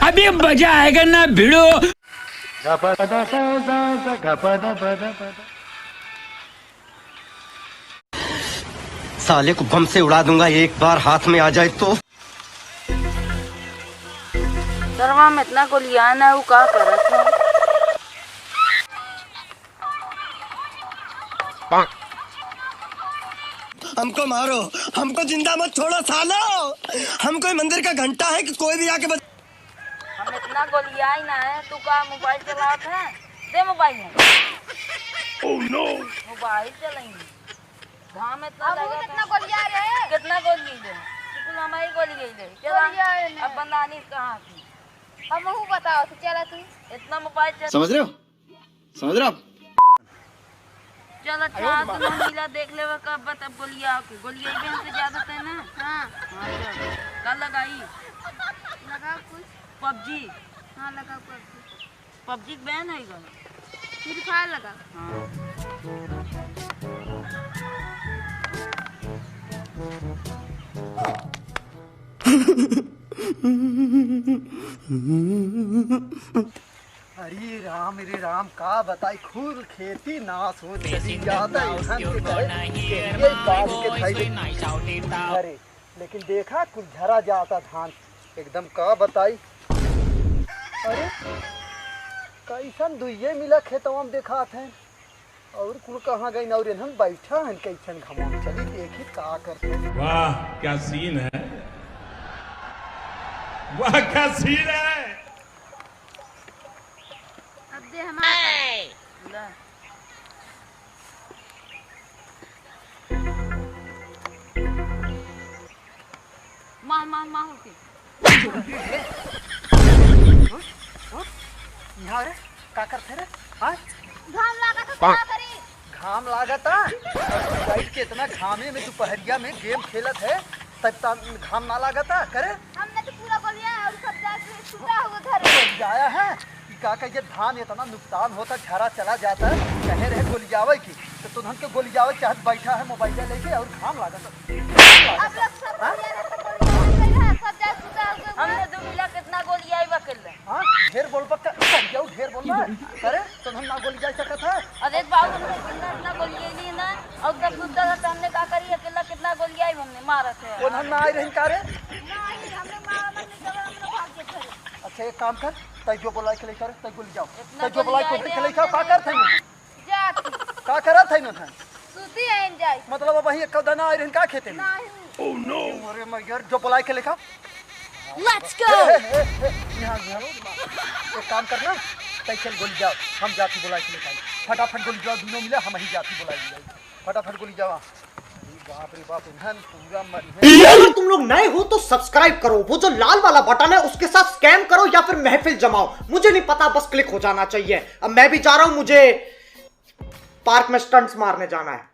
अभी मजा आएगा ना भिड़ो। साले को बम से उड़ा दूंगा एक बार हाथ में आ जाए तो। सरवा में इतना को लिया ना वो का करत है। हमको मारो, हमको जिंदा मत छोड़ो सालो। हम कोई मंदिर का घंटा है कि कोई भी आके हम इतना को लिया ही ना है। तू का मोबाइल चलात है? दे मोबाइल है। Oh no! मोबाइल चलाएंगे। धाम इतना अब कितना गोली आ रहे हैं? कितना गोली दे? तू हमारी गोली गई ले। चला अब बंदानी कहाँ थी? अब हूँ बताओ तो चला तू। इतना मोबाइल चल। समझ रहे हो? समझ रहे हो आप? चल अच्छा तुम नीला देख ले कब बता गोलियां की गोलियां भी हमसे ज्यादा थे ना। हाँ कल लगाई लगाओ कुछ। पबजी। हाँ लगाओ कुछ। पबजी बैन है गल। फ्री फायर लगाओ। अरे राम का बताई खुद खेती नाश हो चली जाता अरे लेकिन देखा कुछ झरा जाता धान एकदम का बताई। अरे कैसन दुइये मिला खेतवा में देखा थे और कुल कहाँ गई और इन्हन बैठा है कैसन घमौन चली देखी का करते। वाह क्या सीन है, वाह क्या सीन है। अब दे हमारे ले माँ होके यहाँ रे का करते रे? हाँ घाम लगा तो क्या करी? घाम लागता लाइट के इतना घामे में दोपहरिया में गेम खेलत है तब घाम ना लागता करे। हमने तो पूरा गोलियां है और सब जाके छूटा हुआ घर जाया है कि का कहिए धान इतना नुकसान होता झरा चला जाता है कहे रहे गोलियावे की तो तुम के गोलियावे चाहत बैठा है मोबाइल लेके और घाम लागता। अब लोग सब गोलियां रहता गोलियां है सब जाके छूटा हुआ हमने दो मिला कितना गोलियां ही बकल ले। हाँ ढेर बोल पक्का जाओ ढेर बोल करे तुम ना गोली जा सकत है। अरे बाबू हमने कितना गोलियां ली ना और जब दूसरा था हमने का करी अकेला कितना गोलियां ही हमने मारा थे। कौन हम ना आई रही कारे? नहीं हमने मारा मत जब हमने भाग के थे। अच्छा एक काम कर तय जो बोला के लेकर तय गोली जाओ इतना तय जो बोला के गोलियां लेकर का कर थे जा का करत है ना था सूती है जाए मतलब वही एक दाना आई रही का खेते में। नहीं Oh no! अरे मैं यार जो बोला के लेकर लेट्स गो यहाँ एक काम करना तय चल गोली जाओ हम जाती बुला के लेकर फटाफट गोली जाओ दोनों मिले हम ही जाती बुलाई फटाफट गोली जाओ। बाप रे बाप इन्हन पूरा मरी। अगर तुम लोग नए हो तो सब्सक्राइब करो, वो जो लाल वाला बटन है उसके साथ स्कैम करो या फिर महफिल जमाओ, मुझे नहीं पता, बस क्लिक हो जाना चाहिए। अब मैं भी जा रहा हूं, मुझे पार्क में स्टंट्स मारने जाना है।